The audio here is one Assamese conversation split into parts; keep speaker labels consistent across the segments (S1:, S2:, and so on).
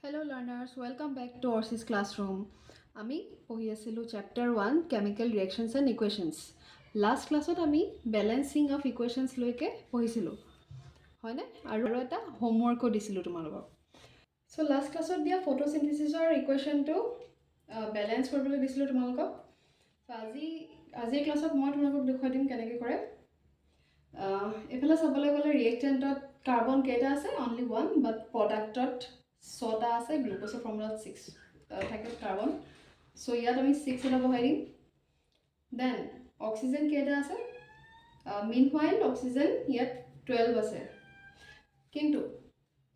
S1: Hello learners, welcome back to Orsis classroom. আমি পঢ়ি আছিলোঁ chapter 1 chemical reactions and equations. Last classত আমি balancing of equations লৈকে পঢ়িছিলোঁ হয়নে আৰু এটা হোমৱৰ্কো দিছিলোঁ তোমালোকক. So last classত দিয়া photosynthesisৰ equationটো balance কৰিবলৈ দিছিলোঁ তোমালোকক. So আজিৰ ক্লাছত মই তোমালোকক দেখুৱাই দিম কেনেকৈ কৰে. এফালে চাবলৈ গ'লে ৰিয়েক্টেণ্টত কাৰ্বন কেইটা আছে only one, but প্ৰডাক্টত 6টা আছে, গ্লুকোজৰ ফৰ্মুলাত 6 থাকে কাৰ্বন. সো ইয়াত আমি 6 এটা বহাই দিম. দেন অক্সিজেন কেইটা আছে, মিনৱাইল অক্সিজেন ইয়াত 12 আছে. কিন্তু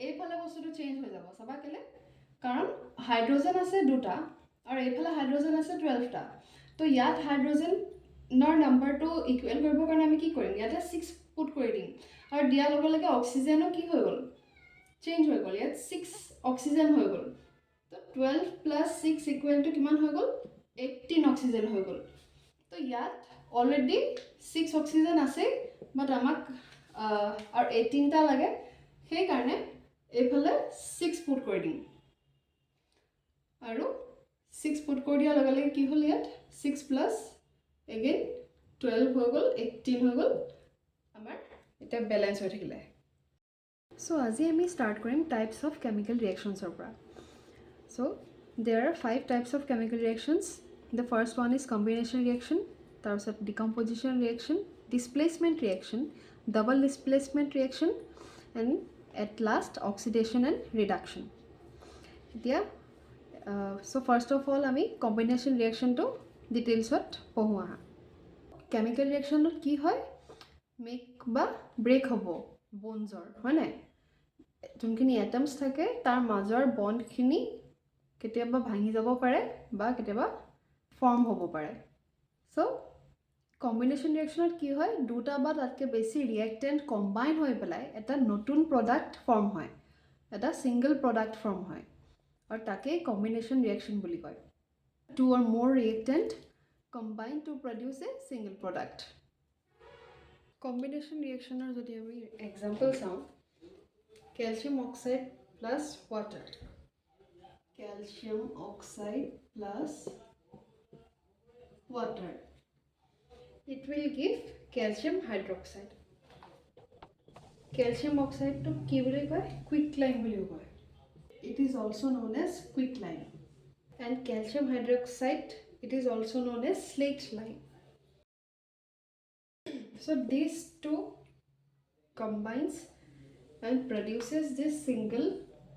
S1: এইফালে বস্তুটো চেঞ্জ হৈ যাব, চাবা কেলে, কাৰণ হাইড্ৰজেন আছে দুটা আৰু এইফালে হাইড্ৰজেন আছে 12টা. তো ইয়াত হাইড্ৰজেনৰ নাম্বাৰটো ইকুৱেল কৰিবৰ কাৰণে আমি কি কৰিম, ইয়াতে 6 পুট কৰি দিম আৰু দিয়াৰ লগে লগে অক্সিজেনো কি হৈ গ'ল, চেঞ্জ হৈ গ'ল. ইয়াত 6 অক্সিজেন হৈ গ'ল. তো 12 প্লাছ 6 ইকুৱেল টু কিমান হৈ গ'ল, 18 অক্সিজেন হৈ গ'ল. তো ইয়াত অলৰেডি 6 অক্সিজেন আছে, বাট আমাক আৰু 18টা লাগে, সেইকাৰণে এইফালে 6 পুট কৰি দিম আৰু 6 পুট কৰি দিয়াৰ লগে লগে কি হ'ল, ইয়াত 6 প্লাছ এগেইন 12 হৈ গ'ল, 18 হৈ গ'ল, আমাৰ এতিয়া বেলেঞ্চ হৈ থাকিলে. So আজি আমি start কৰিম types of chemical reactions or pra. So there are 5 types of chemical reactions. The first one is combination reaction, tarpasot decomposition reaction, displacement reaction, double displacement reaction, and at last oxidation and reduction. So first of all ami combination reaction to details ot pohu aha. Chemical reaction ot ki hoy, make ba break hobo bondsor hoy na, যোনখিনি এটমছ থাকে তাৰ মাজৰ বণ্ডখিনি কেতিয়াবা ভাঙি যাব পাৰে বা কেতিয়াবা ফৰ্ম হ'ব পাৰে. সো কম্বিনেশ্যন ৰিয়েকশ্যনত কি হয়, দুটা বা তাতকৈ বেছি ৰিয়েক্টেণ্ট কম্বাইন হৈ পেলাই এটা নতুন প্ৰডাক্ট ফৰ্ম হয়, এটা ছিংগল প্ৰডাক্ট ফৰ্ম হয়, আৰু তাকেই কম্বিনেশ্যন ৰিয়েকশ্যন বুলি কয়. Two or more reactant combine to produce a single product. Combination ৰিয়েকশ্যনৰ যদি আমি এক্সাম্পল চাওঁ, calcium oxide plus water, calcium oxide plus water, it will give calcium hydroxide. Calcium oxide to ki boli koy, quicklime boli koy, it is also known as quicklime, and calcium hydroxide, it is also known as slaked lime. So these two combines and produces this single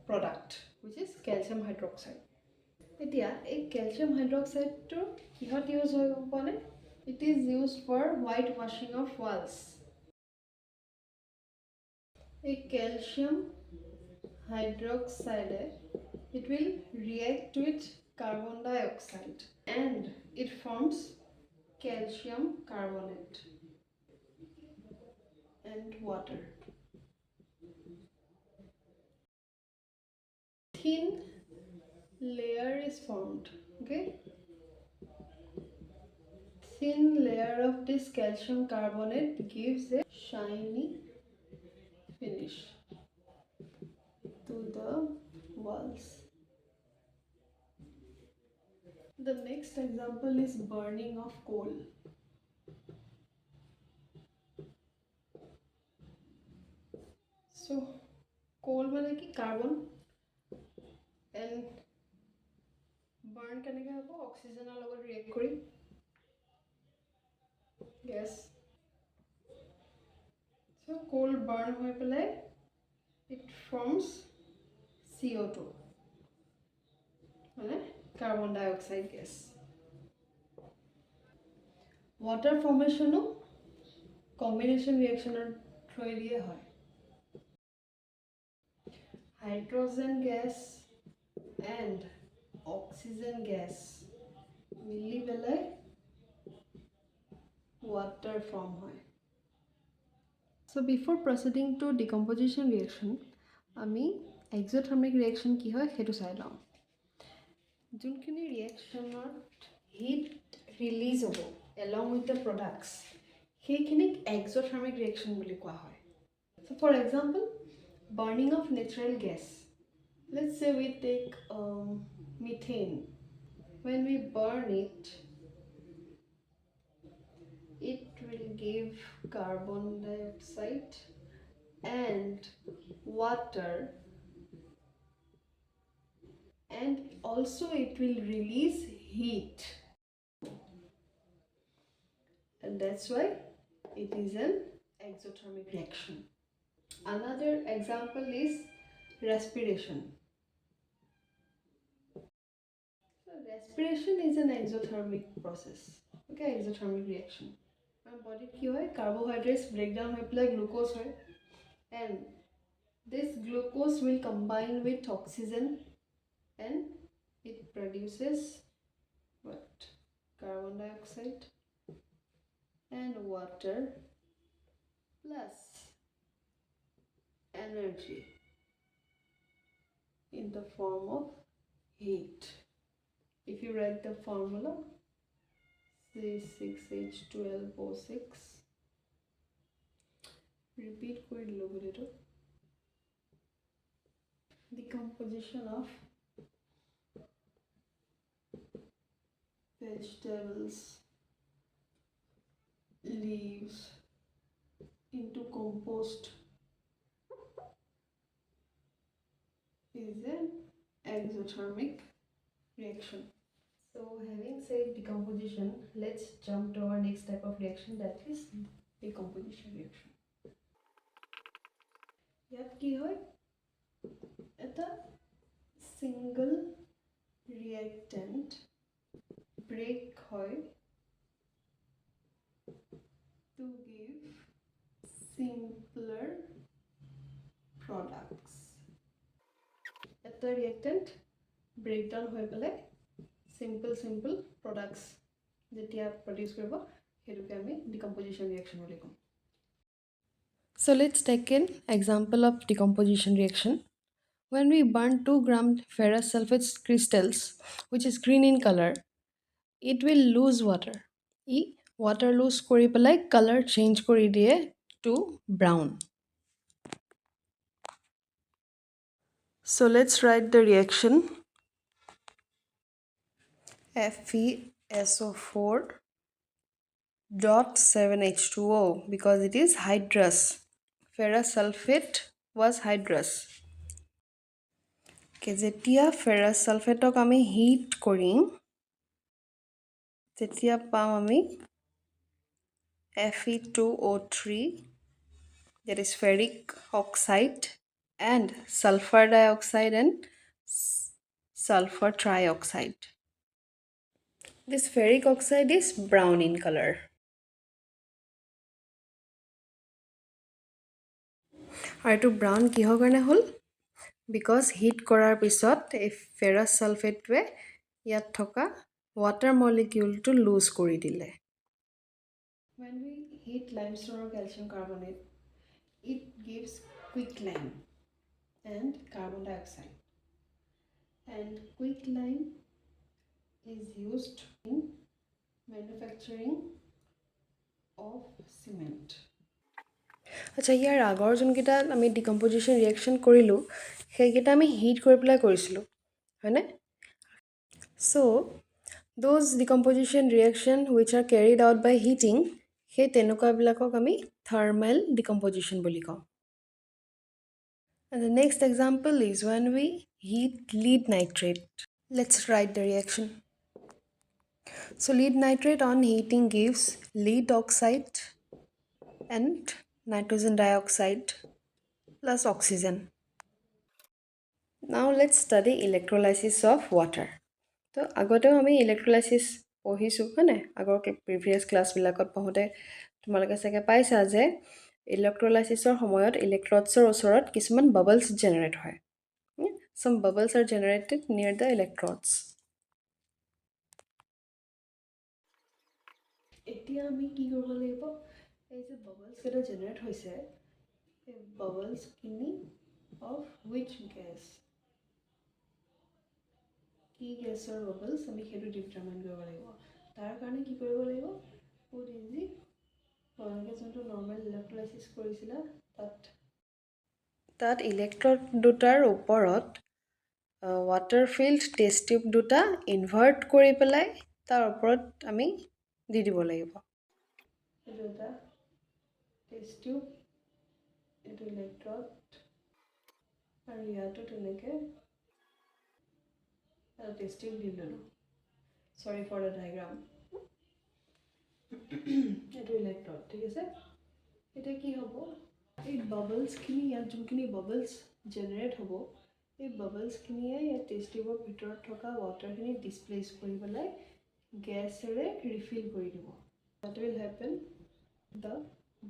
S1: product which is calcium hydroxide. Etia a calcium hydroxide to kihat use hoy pone, it is used for whitewashing of walls. A calcium hydroxide, it will react with carbon dioxide and it forms calcium carbonate and water. Thin layer is formed, okay? Thin layer of this calcium carbonate gives a shiny finish to the walls. The next example is burning of coal. So coal mane ki carbon and burn কেনেকৈ হ'ব, অক্সিজেনৰ লগত ৰিয়েক্ট কৰি গেছ. so coal burn হৈ পেলাই it forms CO2 মানে carbon dioxide gas. water formation ও combination reactioner থ্ৰু দিয়ে হয়. hydrogen gas and oxygen gas মিলি পেলাই water form হয়. So before proceeding to decomposition reaction, আমি exothermic reaction কি হয় সেইটো চাই লওঁ. যোনখিনি ৰিয়েকশ্যনত হিট ৰিলিজ হ'ব along with the products, সেইখিনিক exothermic reaction বুলি কোৱা হয়. So for example, burning of natural gas, Let's say we take methane. When we burn it, it will give carbon dioxide and water, and also it will release heat, and that's why it is an exothermic reaction. Another example is respiration. So respiration is an exothermic process. Okay, exothermic reaction. Our body কি হয়, carbohydrates break down হয়ে পেলাই glucose হয়, and this glucose will combine with oxygen and it produces what? Carbon dioxide and water plus energy in the form of heat. If you write the formula, C6H12O6, repeat করে দিলো বলে, the composition of vegetables leaves into compost is an exothermic reaction. So having said decomposition, let's jump to our next type of reaction, that is decomposition reaction. ইয়াত কি হয়, এটা single reactant break হয় to give simpler products. এটা reactant breakdown হৈ পেলাই simple products যেতিয়া produce কৰিব, সেইটোকে আমি decomposition reaction বুলি কওঁ. So let's take an example of decomposition reaction. When we burn 2 gram ferrous sulfate crystals, which is green in color, it will lose water. Water lose কৰি পেলাই color change কৰি দিয়ে to brown. So let's write the reaction. FeSO4 dot 7H2O, because it is hydrous. Ferrous sulfate was hydrous. যেতিয়া ferrous sulfateক আমি heat কৰিম, তেতিয়া পাম আমি Fe2O3, that is ferric oxide, and sulfur dioxide and sulfur trioxide. This ferric oxide is brown in color. আৰু এইটো ব্ৰাউন কিহৰ কাৰণে হ'ল? বিকজ হিট কৰাৰ পিছত এই ফেৰাছ ছালফেটটোৱে ইয়াত থকা ৱাটাৰ মলিকিউলটো লুজ কৰি দিলে. When we heat limestone or calcium carbonate, it gives quicklime and carbon dioxide. And quicklime is used in manufacturing of cement. আচ্ছা, ইয়াৰ আগৰ যোনকেইটা আমি ডিকম্পজিশ্যন ৰিয়েকশ্যন কৰিলোঁ, সেইকেইটা আমি হিট কৰি পেলাই কৰিছিলোঁ, হয়নে? So' those decomposition reaction which are carried out by heating, সেই তেনেকুৱাবিলাকক আমি থাৰ্মেল ডিকম্পজিশ্যন বুলি কওঁ. And the next example is when we heat lead nitrate. Let's write the reaction. So lead nitrate on heating gives lead oxide and nitrogen dioxide plus oxygen. Now let's study electrolysis of water. তো আগতেও আমি ইলেক্ট্ৰলাইচিছ পঢ়িছোঁ, হয়নে? আগৰ প্ৰিভিয়াছ ক্লাছবিলাকত পঢ়োঁতে তোমালোকে চাগে পাইছা যে ইলেক্ট্ৰলাইচিছৰ সময়ত ইলেক্ট্ৰডছৰ ওচৰত কিছুমান বাবলছ জেনেৰেট হয়. Some bubbles are generated near the electrodes. এতিয়া আমি কি কৰিব লাগিব, এই যে বাবলছ কেইটা জেনেৰেট হৈছে, এই বাবলছখিনি অফ হুইচ গেছ, কি গেছৰ বাবলছ, আমি সেইটো ডিটাৰমাইন কৰিব লাগিব. তাৰ কাৰণে কি কৰিব লাগিব, বহুত ইজি, তোমালোকে যোনটো নৰ্মেল ইলেক্ট্ৰলাইচিছ কৰিছিলা, তাত ইলেক্ট্ৰড দুটাৰ ওপৰত ৱাটাৰ ফিল্ড টেষ্ট টিউব দুটা ইনভাৰ্ট কৰি পেলাই তাৰ ওপৰত আমি দি দিব লাগিব। এইটো এটা টেষ্ট টিউব, এইটো ইলেক্ট্ৰড, আৰু ইয়াতো তেনেকৈ এটা টেষ্ট টিউব দি ল'লোঁ। Sorry for the diagram. এইটো ইলেক্ট্ৰড, ঠিক আছে। এতিয়া কি হ'ব, এই বাবলছখিনি, ইয়াত যোনখিনি বাবলছ জেনেৰেট হ'ব, এই বাবলছখিনিয়ে ইয়াত টেষ্ট টিউবৰ ভিতৰত থকা ৱাটাৰখিনি ডিছপ্লেচ কৰি পেলাই গেছেৰে ৰিফিল কৰি দিব। What will happen? The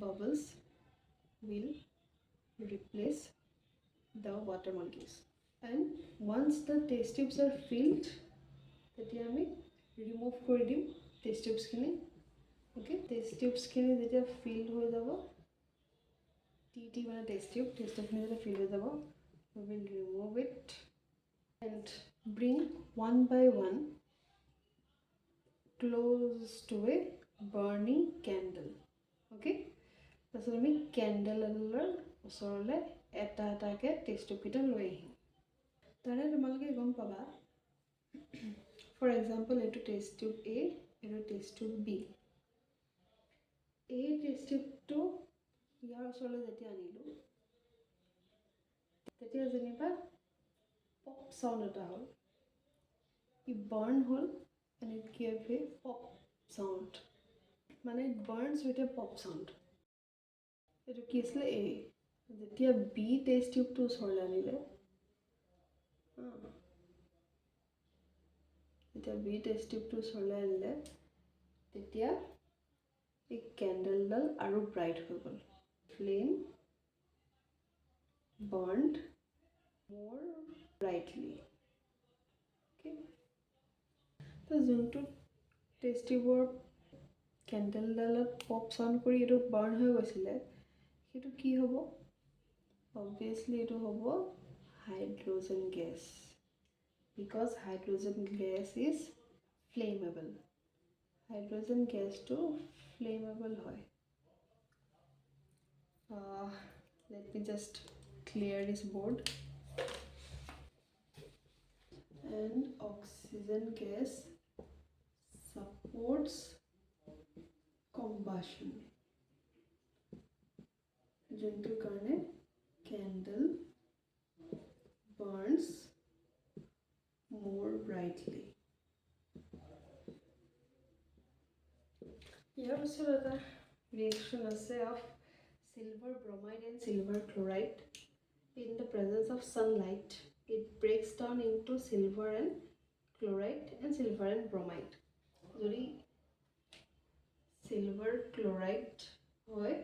S1: bubbles will replace the water molecules. And once the test tubes are filled, তেতিয়া আমি ৰিমুভ কৰি দিম টেষ্ট টিউবছখিনি। অ'কে, টেষ্ট টিউবছখিনি যেতিয়া ফিল হৈ যাব, টি মানে টেষ্ট টিউবখিনি যেতিয়া ফিল হৈ যাব, we will remove it and bring one by one close to a burning candle. Okay, তাৰপিছত আমি কেণ্ডেল এডালৰ ওচৰলৈ এটা এটাকৈ টেষ্ট টিউবকেইটা লৈ আহিম। তাৰে তোমালোকে গম পাবা, ফৰ এক্সাম্পল এইটো টেষ্ট টিউব A, এইটো টেষ্ট টিউব B। এই টেষ্ট টিউবটো ইয়াৰ ওচৰলৈ যেতিয়া আনিলোঁ, তেতিয়া যেনিবা পপ চাউণ্ড এটা হ'ল, ই বাৰ্ণ হ'ল, and it gave a pop sound, মানে it burns with a pop sound। এইটো কি আছিলে A। যেতিয়া B টেষ্ট টিউবটো ওচৰলৈ আনিলে, যেতিয়া B টেষ্ট টিউবটো ওচৰলৈ আনিলে, তেতিয়া এই কেণ্ডেলডাল আৰু ব্ৰাইট হৈ গ'ল। Flame burned more brightly। Okay, তো যোনটো টেষ্ট টিউবৰ কেণ্ডেলডালত পপ চাউণ্ড কৰি এইটো বাৰ্ণ হৈ গৈছিলে, সেইটো কি হ'ব? অবভিয়াছলি এইটো হ'ব hydrogen gas, because hydrogen gas is flammable. Hydrogen গেছটো ফ্লেমেবল হয়। Let me just clear this board. And oxygen gas supports combustion, যোনটোৰ কাৰণে candle burns more brightly। ইয়াৰ পিছত এটা reaction আছে of silver bromide and silver chloride in the presence of sunlight. It breaks down into silver and chloride and silver and bromide. যদি silver chloride হয়,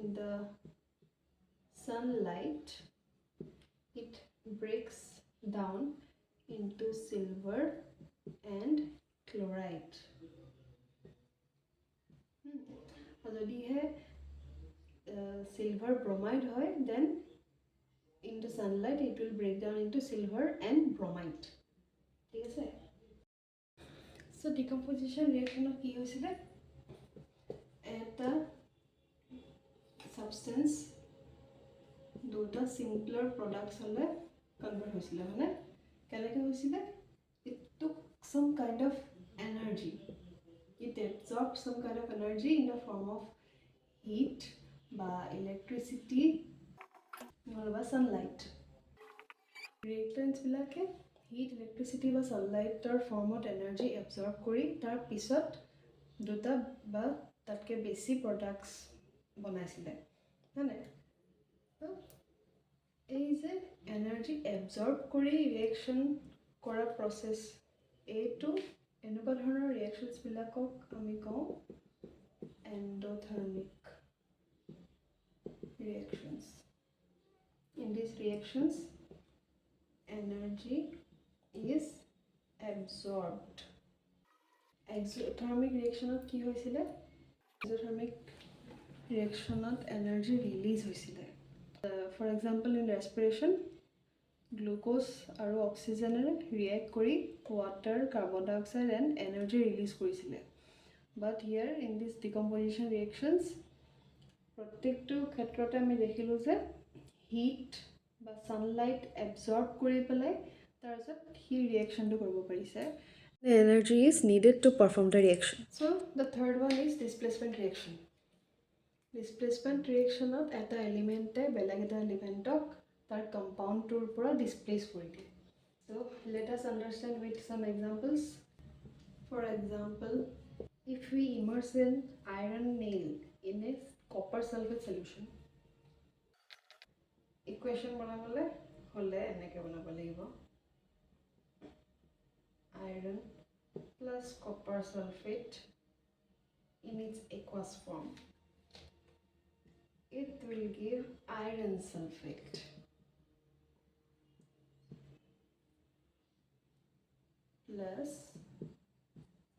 S1: in the sunlight it breaks down into silver and chloride. যদিহে silver bromide হয়, then into sunlight it will break down into silver and bromide। ঠিক আছে। সো ডিকম্পোজিশন ৰিয়েকশ্যনত কি হৈছিলে, এটা সাবষ্টেন্স দুটা সিম্পলাৰ প্ৰডাক্টছলৈ কনভাৰ্ট হৈছিলে। মানে কেনেকৈ হৈছিলে, it took some kind of energy, it absorbed some kind of energy in the form of heat বা electricity নহ'লে sunlight। ৰিয়েক্টেন্টছবিলাকে হিট, ইলেক্ট্ৰিচিটি বা ছানলাইটৰ ফৰ্মত এনাৰ্জি এবজৰ্ব কৰি তাৰ পিছত দুটা বা তাতকৈ বেছি প্ৰডাক্টছ বনাইছিলে, হয়নে? এই যে এনাৰ্জি এবজৰ্ব কৰি ৰিয়েকশ্যন কৰা প্ৰচেছ, এইটো এনেকুৱা ধৰণৰ ৰিয়েকশ্যনছবিলাকক আমি কওঁ endothermic reactions. In these reactions, energy is absorbed. Exothermic reactionত কি হৈছিলে, exothermic reactionত energy release হৈছিলে। For example, in respiration, glucose আৰু অক্সিজেনেৰে react কৰি water, carbon dioxide and energy release কৰিছিলে। But here in this decomposition reactions, প্ৰত্যেকটো ক্ষেত্ৰতে আমি দেখিলোঁ যে হিট বা ছানলাইট এবজৰ্ব কৰি পেলাই তাৰপিছত সি ৰিয়েকশ্যনটো কৰিব পাৰিছে। The energy is needed to perform the reaction. So the third one is displacement reaction. Displacement reactionত এটা এলিমেণ্টে বেলেগ এটা এলিমেণ্টক তাৰ কম্পাউণ্ডটোৰ পৰা ডিছপ্লেচ কৰি দিয়ে। So let us understand with some examples. For example, if we immerse an iron nail in a copper sulfate solution, equation banabole hole enake banabo lagibo, iron plus copper sulfate in its aqueous form, it will give iron sulfate plus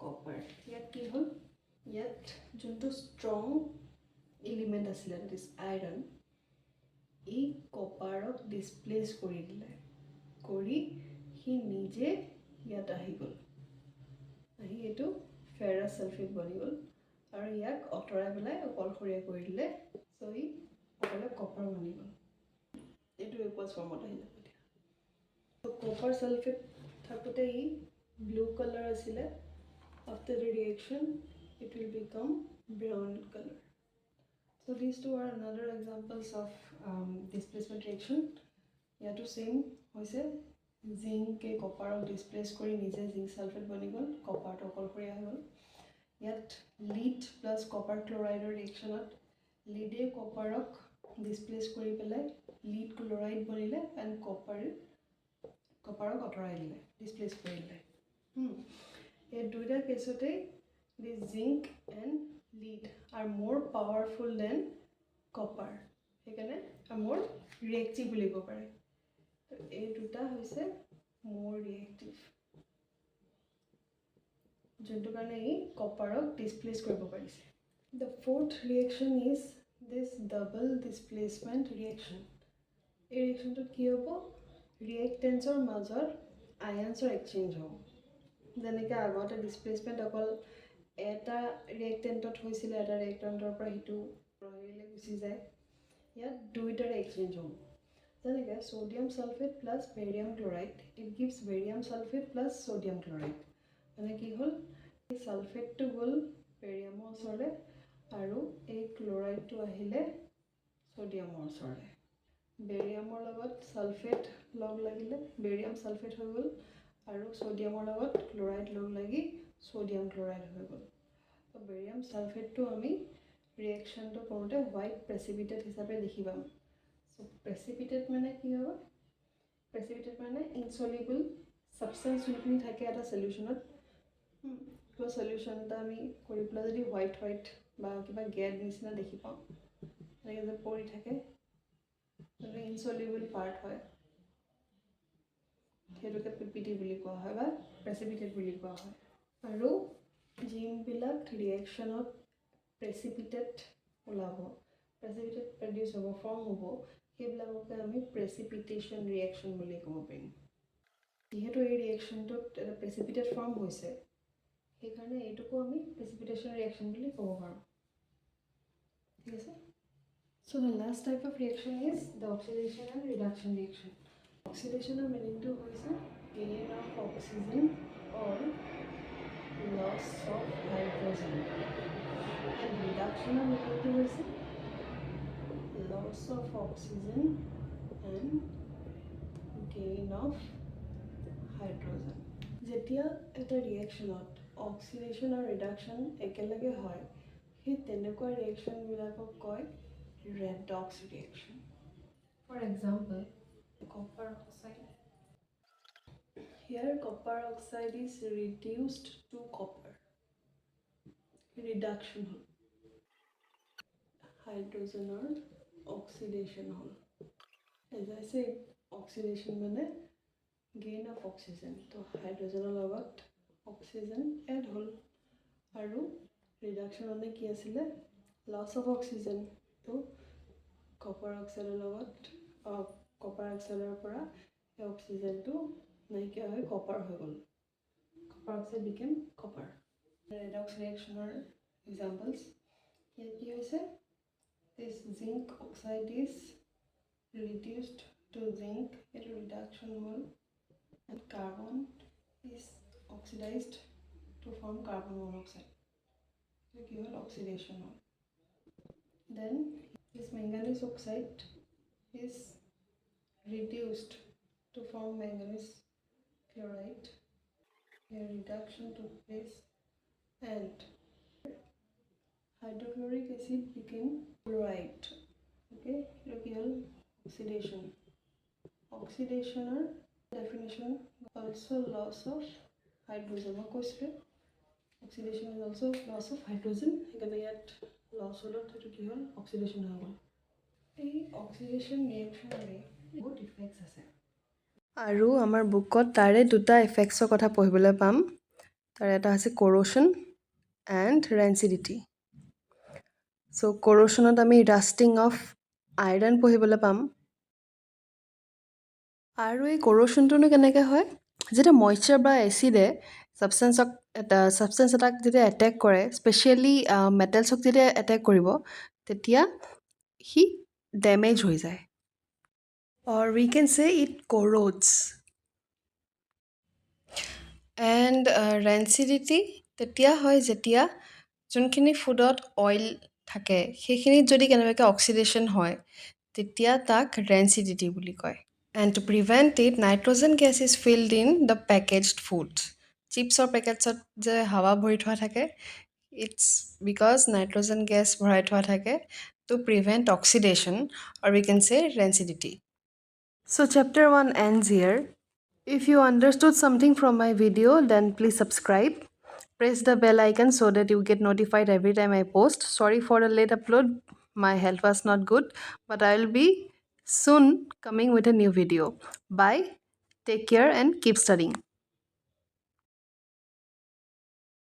S1: copper. Yet ki hol, yet junto strong element asile, that is iron, এই কপাৰক ডিছপ্লেচ কৰি দিলে, কৰি সি নিজে ইয়াত আহি গ'ল, আহি এইটো ফেৰাছ ছালফেট বনি গ'ল আৰু ইয়াক অঁতৰাই পেলাই অকলশৰীয়া কৰি দিলে। চ' ই অকলে কপাৰ বনি গ'ল, এইটো ইকুৱাছ ফৰ্মত আহিলে। এতিয়া কপাৰ ছালফেট থাকোঁতে ই ব্লু কালাৰ আছিলে, after the reaction it will became brown colour. So these two are another examples of displacement reaction. ইয়াতো same হৈছে, জিংকে কপাৰক ডিছপ্লেচ কৰি নিজে জিংক ছালফেট বনি গ'ল, কপাৰটো অকলশৰীয়া হৈ গ'ল। ইয়াত লিড প্লাছ কপাৰ ক্লৰাইডৰ ৰিয়েকশ্যনত লিডে কপাৰক ডিছপ্লেচ কৰি পেলাই লিড ক্লৰাইড বনিলে এণ্ড কপাৰক আঁতৰাই দিলে, ডিছপ্লেচ কৰি দিলে। এই দুইটা কেছতেই the zinc and lead are more powerful than copper, সেইকাৰণে more reactive বুলি ক'ব পাৰে। এই দুটা হৈছে more reactive, যোনটো কাৰণে ই কপাৰক ডিছপ্লেচ কৰিব পাৰিছে। The fourth reaction is this double displacement reaction. এই ৰিয়েকশ্যনটোত কি হ'ব, ৰিয়েক্টেন্সৰ মাজত আয়নছৰ এক্সচেঞ্জ হ'ব। যেনেকৈ আগতে ডিছপ্লেচমেণ্ট অকল এটা ৰিয়েক্টেণ্টত হৈছিলে, এটা ৰিয়েক্টেণ্টৰ পৰা সিটো হেৰিলৈ গুচি যায়, ইয়াত দুইটাৰে এক্সচেঞ্জ হ'ব। যেনেকৈ sodium sulphate plus barium chloride, it gives barium sulphate plus sodium chloride. মানে কি হ'ল, এই ছালফেটটো গ'ল বেৰিয়ামৰ ওচৰলৈ আৰু এই ক্লৰাইডটো আহিলে ছ'ডিয়ামৰ ওচৰলৈ। বেৰিয়ামৰ লগত ছালফেট লগ লাগিলে বেৰিয়াম ছালফেট হৈ গ'ল, আৰু ছ'ডিয়ামৰ লগত ক্লৰাইড লগ লাগি ছ'ডিয়াম ক্লৰাইড হৈ গ'ল। তো বেৰিয়াম ছালফেটটো আমি ৰিয়েকশ্যনটো কৰোঁতে হোৱাইট প্ৰেচিপিটেট হিচাপে দেখি পাম। চ' প্ৰেচিপিটেট মানে কি হ'ব, প্ৰেচিপিটেট মানে ইনচলিবল ছাবষ্টেঞ্চ যোনখিনি থাকে এটা চলিউশ্যনত, কিবা চলিউশ্যন এটা আমি কৰি পেলাই যদি হোৱাইট বা কিবা গেদ নিচিনা দেখি পাওঁ, এনেকৈ যে পৰি থাকে, সেইটো ইনচলিবল পাৰ্ট হয়, সেইটোকে পিপিটি বুলি কোৱা হয় বা প্ৰেচিপিটেট বুলি কোৱা হয়। আৰু যোনবিলাক ৰিয়েকশ্যনত প্ৰেচিপিটেট ওলাব, প্ৰেচিপিটেট প্ৰডিউচ হ'ব, ফৰ্ম হ'ব, সেইবিলাককে আমি প্ৰেচিপিটেশ্যন ৰিয়েকশ্যন বুলি ক'ব পাৰিম। যিহেতু এই ৰিয়েকশ্যনটোত এটা প্ৰেচিপিটেট ফৰ্ম হৈছে, সেইকাৰণে এইটোকো আমি প্ৰেচিপিটেশ্যন ৰিয়েকশ্যন বুলি ক'ব পাৰোঁ। ঠিক আছে। So the last type of reaction is the oxidation and reduction reaction. Oxidation meaning to hoise gain of oxygen or loss of hydrogen, and reduction meaning to hoise loss of oxygen and gain of hydrogen. যেতিয়া এটা ৰিয়েকশ্যনত অক্সিডেশ্যন আৰু ৰিডাকশ্যন একেলগে হয়, সেই তেনেকুৱা ৰিয়েকশ্যনবিলাকক কয় redox reaction. For example, copper oxide. Here copper oxide is reduced to copper. Reduction hole. Hydrogen or oxidation hole. As I said, oxidation means gain of oxygen. So hydrogen logot oxygen add hole. Aru reduction means ki asile loss of oxygen. So copper oxide logot copper oxide pora oxygen to naikya hoy copper hoy gol. Copper oxide became copper. Redox reaction or examples. Here ki hoise this zinc oxide is reduced to zinc, it reduction hole, and oxidized to form carbon monoxide. So কি হ'ল oxidation হ'ল. Then this manganese oxide is reduced to form manganese chloride. Here reduction took place and hydrochloric acid became chloride. Okay, here oxidation. Oxidational definition also loss of hydrogen. Oxidation is also loss of hydrogen. Here yet loss of oxidation. Oxidation reaction বহুত ইফেক্টস আছে আৰু আমাৰ বুকত তাৰে দুটা ইফেক্টছৰ কথা পঢ়িবলৈ পাম তাৰে এটা আছে corrosion and rancidity. So corrosionত আমি rusting of iron পঢ়িবলৈ পাম আৰু এই corrosionটো কেনেকৈ হয় যেতিয়া মইশ্চাৰ বা এচিডে সাবষ্টেন্স এটাক যেতিয়া এটেক কৰে স্পেচিয়েলি মেটেলছক যেতিয়া এটেক কৰিব তেতিয়া হি ডেমেজ হৈ যায় or we can say it corrodes. And rancidity তেতিয়া হয় যেতিয়া যোনখিনি ফুডত অইল থাকে সেইখিনিত যদি কেনেবাকৈ অক্সিডেশ্যন হয় তেতিয়া তাক rancidity বুলি কয়. And to prevent it, nitrogen gas is filled in the packaged foods. চিপছৰ পেকেটছত যে হাৱা ভৰি থোৱা থাকে it's because nitrogen gas ভৰাই থোৱা থাকে to prevent oxidation or we can say rancidity. So chapter 1 ends here. If you understood something from my video, then please subscribe. Press the bell icon so that you get notified every time I post. Sorry for the late upload. My health was not good, but I will be soon coming with a new video. Bye. Take care and keep studying.